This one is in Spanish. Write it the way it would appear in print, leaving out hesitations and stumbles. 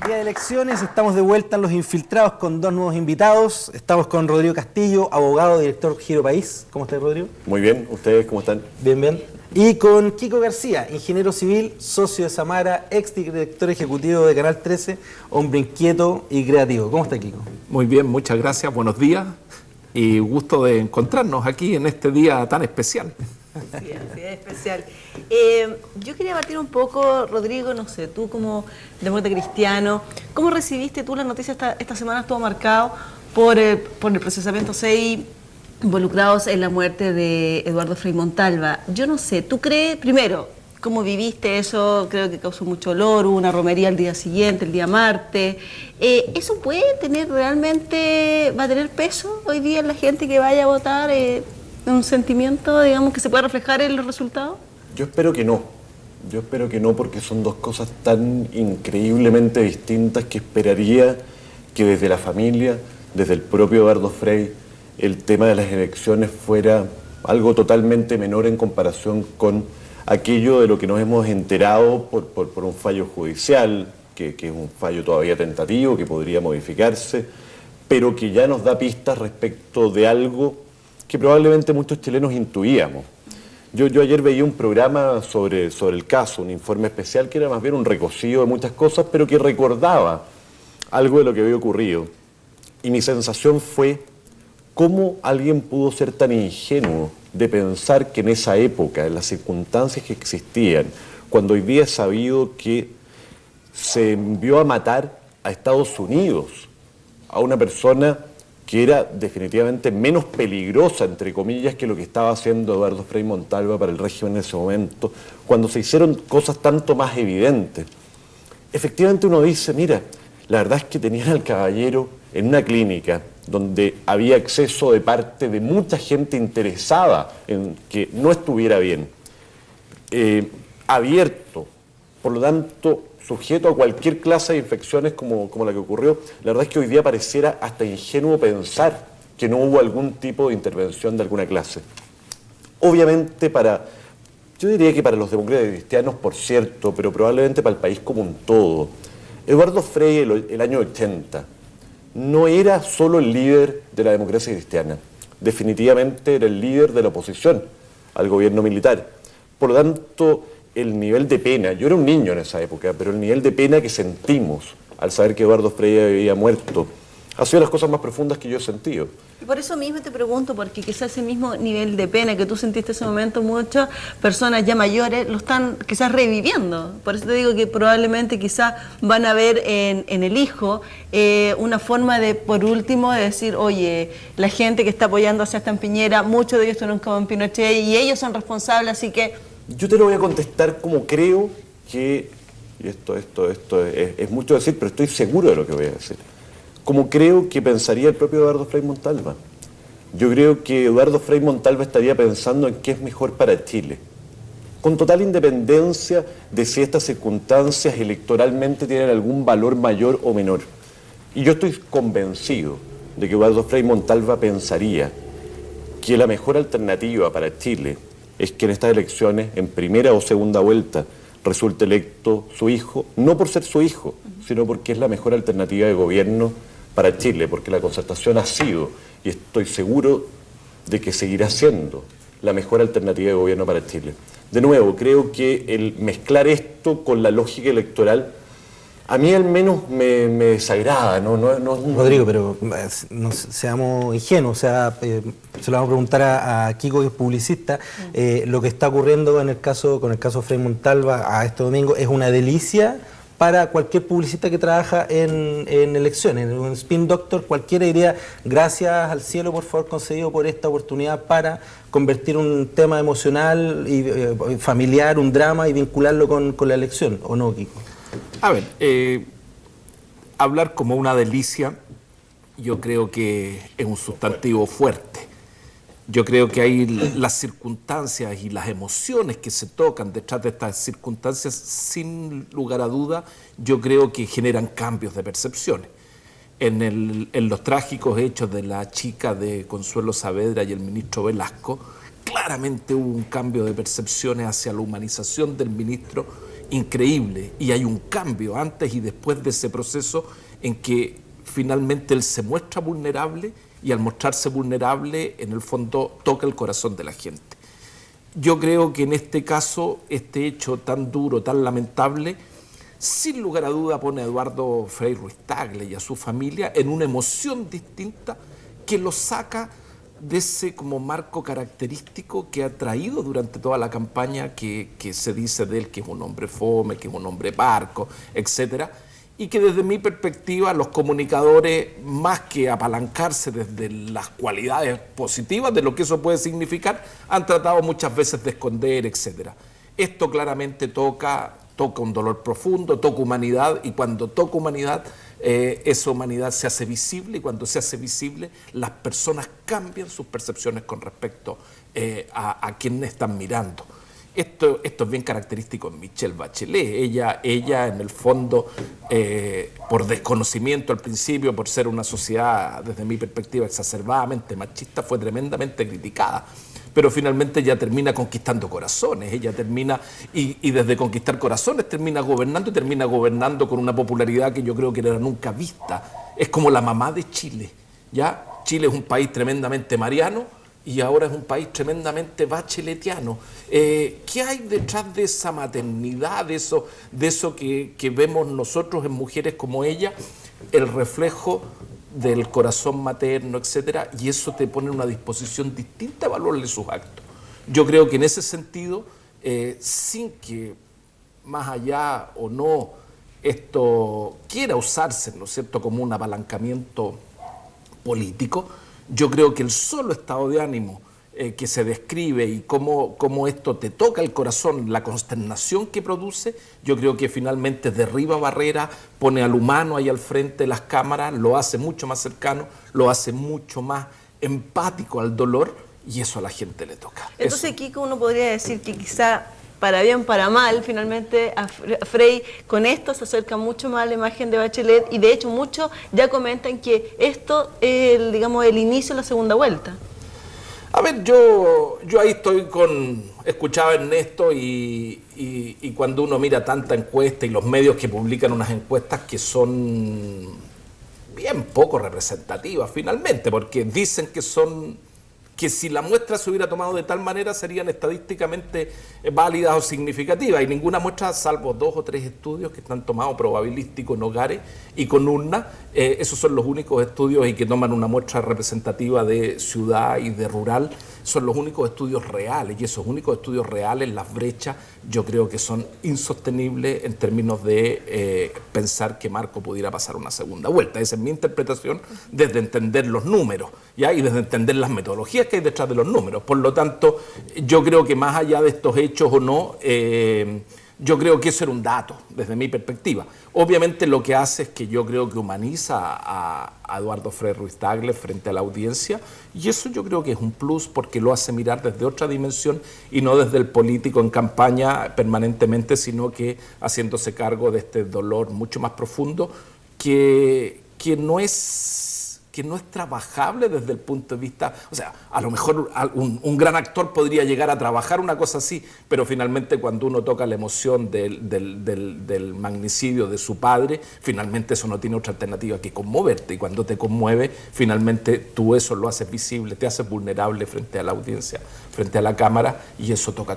Día de elecciones, estamos de vuelta en Los Infiltrados con dos nuevos invitados. Estamos con Rodrigo Castillo, abogado, director Giro País. ¿Cómo estás, Rodrigo? Muy bien, ¿ustedes cómo están? Bien, bien. Y con Kiko García, ingeniero civil, socio de Samara, ex director ejecutivo de Canal 13, hombre inquieto y creativo. ¿Cómo está, Kiko? Muy bien, muchas gracias, buenos días y gusto de encontrarnos aquí en este día tan especial. Sí, es especial. Yo quería partir un poco, Rodrigo, no sé, tú como demócrata cristiano, ¿cómo recibiste tú la noticia esta semana? Estuvo marcado por el procesamiento 6 involucrados en la muerte de Eduardo Frei Montalva. Yo no sé, ¿tú crees, primero, cómo viviste eso? Creo que causó mucho olor, hubo una romería el día siguiente, el día martes. ¿Eso puede tener realmente, va a tener peso hoy día en la gente que vaya a votar? ¿Un sentimiento, digamos, que se pueda reflejar en los resultados? Yo espero que no. Yo espero que no, porque son dos cosas tan increíblemente distintas que esperaría que desde la familia, desde el propio Eduardo Frei, el tema de las elecciones fuera algo totalmente menor en comparación con aquello de lo que nos hemos enterado por un fallo judicial, que es un fallo todavía tentativo, que podría modificarse, pero que ya nos da pistas respecto de algo que probablemente muchos chilenos intuíamos. Yo ayer veía un programa sobre el caso, un informe especial que era más bien un recocido de muchas cosas, pero que recordaba algo de lo que había ocurrido. Y mi sensación fue cómo alguien pudo ser tan ingenuo de pensar que en esa época, en las circunstancias que existían, cuando hoy día es sabido que se envió a matar a Estados Unidos a una persona que era definitivamente menos peligrosa, entre comillas, que lo que estaba haciendo Eduardo Frei Montalva para el régimen en ese momento, cuando se hicieron cosas tanto más evidentes. Efectivamente uno dice, mira, la verdad es que tenían al caballero en una clínica donde había acceso de parte de mucha gente interesada en que no estuviera bien, abierto, por lo tanto sujeto a cualquier clase de infecciones como la que ocurrió. La verdad es que hoy día pareciera hasta ingenuo pensar que no hubo algún tipo de intervención de alguna clase. Obviamente yo diría que para los demócratas cristianos, por cierto, pero probablemente para el país como un todo, Eduardo Frei el año 80 no era solo el líder de la democracia cristiana, definitivamente era el líder de la oposición al gobierno militar. Por lo tanto, el nivel de pena, yo era un niño en esa época, pero el nivel de pena que sentimos al saber que Eduardo Frei había muerto, ha sido las cosas más profundas que yo he sentido. Y por eso mismo te pregunto, porque quizás ese mismo nivel de pena que tú sentiste en ese momento, muchas personas ya mayores lo están quizás reviviendo. Por eso te digo que probablemente quizás van a ver en el hijo una forma de, por último, de decir, oye, la gente que está apoyando a Sebastián Piñera, muchos de ellos estuvieron con Pinochet y ellos son responsables, así que... Yo te lo voy a contestar como creo que, y esto es mucho decir, pero estoy seguro de lo que voy a decir, como creo que pensaría el propio Eduardo Frei Montalva. Yo creo que Eduardo Frei Montalva estaría pensando en qué es mejor para Chile, con total independencia de si estas circunstancias electoralmente tienen algún valor mayor o menor. Y yo estoy convencido de que Eduardo Frei Montalva pensaría que la mejor alternativa para Chile es que en estas elecciones, en primera o segunda vuelta, resulte electo su hijo, no por ser su hijo, sino porque es la mejor alternativa de gobierno para Chile, porque la Concertación ha sido, y estoy seguro de que seguirá siendo, la mejor alternativa de gobierno para Chile. De nuevo, creo que el mezclar esto con la lógica electoral, a mí al menos me desagrada, ¿no? Rodrigo, pero no seamos ingenuos, o sea, se lo vamos a preguntar a Kiko, que es publicista. Lo que está ocurriendo con el caso Frei Montalva a este domingo es una delicia para cualquier publicista que trabaja en elecciones. En un spin doctor cualquiera diría, gracias al cielo por favor concedido por esta oportunidad para convertir un tema emocional y familiar, un drama, y vincularlo con la elección, ¿o no, Kiko? A ver, hablar como una delicia, yo creo que es un sustantivo fuerte. Yo creo que hay las circunstancias y las emociones que se tocan detrás de estas circunstancias, sin lugar a duda, yo creo que generan cambios de percepciones. En los trágicos hechos de la chica de Consuelo Saavedra y el ministro Velasco, claramente hubo un cambio de percepciones hacia la humanización del ministro increíble, y hay un cambio antes y después de ese proceso en que finalmente él se muestra vulnerable, y al mostrarse vulnerable, en el fondo toca el corazón de la gente. Yo creo que en este caso, este hecho tan duro, tan lamentable, sin lugar a duda pone a Eduardo Frei Ruiz-Tagle y a su familia en una emoción distinta que lo saca de ese como marco característico que ha traído durante toda la campaña, que se dice de él que es un hombre fome, que es un hombre parco, etcétera, y que desde mi perspectiva los comunicadores, más que apalancarse desde las cualidades positivas de lo que eso puede significar, han tratado muchas veces de esconder, etcétera. Esto claramente toca un dolor profundo, toca humanidad, y cuando toca humanidad, esa humanidad se hace visible, y cuando se hace visible, las personas cambian sus percepciones con respecto a quienes están mirando. Esto es bien característico en Michelle Bachelet. Ella en el fondo, por desconocimiento al principio, por ser una sociedad, desde mi perspectiva, exacerbadamente machista, fue tremendamente criticada. Pero finalmente ella termina conquistando corazones, ella termina, y desde conquistar corazones termina gobernando, y termina gobernando con una popularidad que yo creo que no era nunca vista. Es como la mamá de Chile, ¿ya? Chile es un país tremendamente mariano, y ahora es un país tremendamente bacheletiano. ¿Qué hay detrás de esa maternidad, de eso que vemos nosotros en mujeres como ella? El reflejo del corazón materno, etcétera, y eso te pone en una disposición distinta a valorarle sus actos. Yo creo que en ese sentido, sin que más allá o no esto quiera usarse, ¿no es cierto?, como un apalancamiento político, yo creo que el solo estado de ánimo que se describe y cómo esto te toca el corazón, la consternación que produce, yo creo que finalmente derriba barreras, pone al humano ahí al frente de las cámaras, lo hace mucho más cercano, lo hace mucho más empático al dolor, y eso a la gente le toca. Entonces, Kiko, uno podría decir que quizá para bien, para mal, finalmente a Frei con esto se acerca mucho más a la imagen de Bachelet, y de hecho muchos ya comentan que esto es, digamos, el inicio de la segunda vuelta. A ver, yo ahí estoy escuchaba a Ernesto, y cuando uno mira tanta encuesta y los medios que publican unas encuestas que son bien poco representativas finalmente, porque dicen que si la muestra se hubiera tomado de tal manera serían estadísticamente válidas o significativas, y ninguna muestra, salvo 2 o 3 estudios que están tomados probabilísticos en hogares y con urnas, esos son los únicos estudios, y que toman una muestra representativa de ciudad y de rural, son los únicos estudios reales, y esos únicos estudios reales, las brechas, yo creo que son insostenibles en términos de pensar que Marco pudiera pasar una segunda vuelta. Esa es mi interpretación desde entender los números, ¿ya? Y desde entender las metodologías que hay detrás de los números. Por lo tanto, yo creo que más allá de estos hechos o no, yo creo que eso era un dato, desde mi perspectiva. Obviamente lo que hace es que yo creo que humaniza a Eduardo Frei Ruiz-Tagle frente a la audiencia, y eso yo creo que es un plus, porque lo hace mirar desde otra dimensión y no desde el político en campaña permanentemente, sino que haciéndose cargo de este dolor mucho más profundo que no es trabajable desde el punto de vista, o sea, a lo mejor un gran actor podría llegar a trabajar una cosa así, pero finalmente cuando uno toca la emoción del magnicidio de su padre, finalmente eso no tiene otra alternativa que conmoverte, y cuando te conmueve, finalmente tú eso lo haces visible, te haces vulnerable frente a la audiencia, frente a la cámara, y eso toca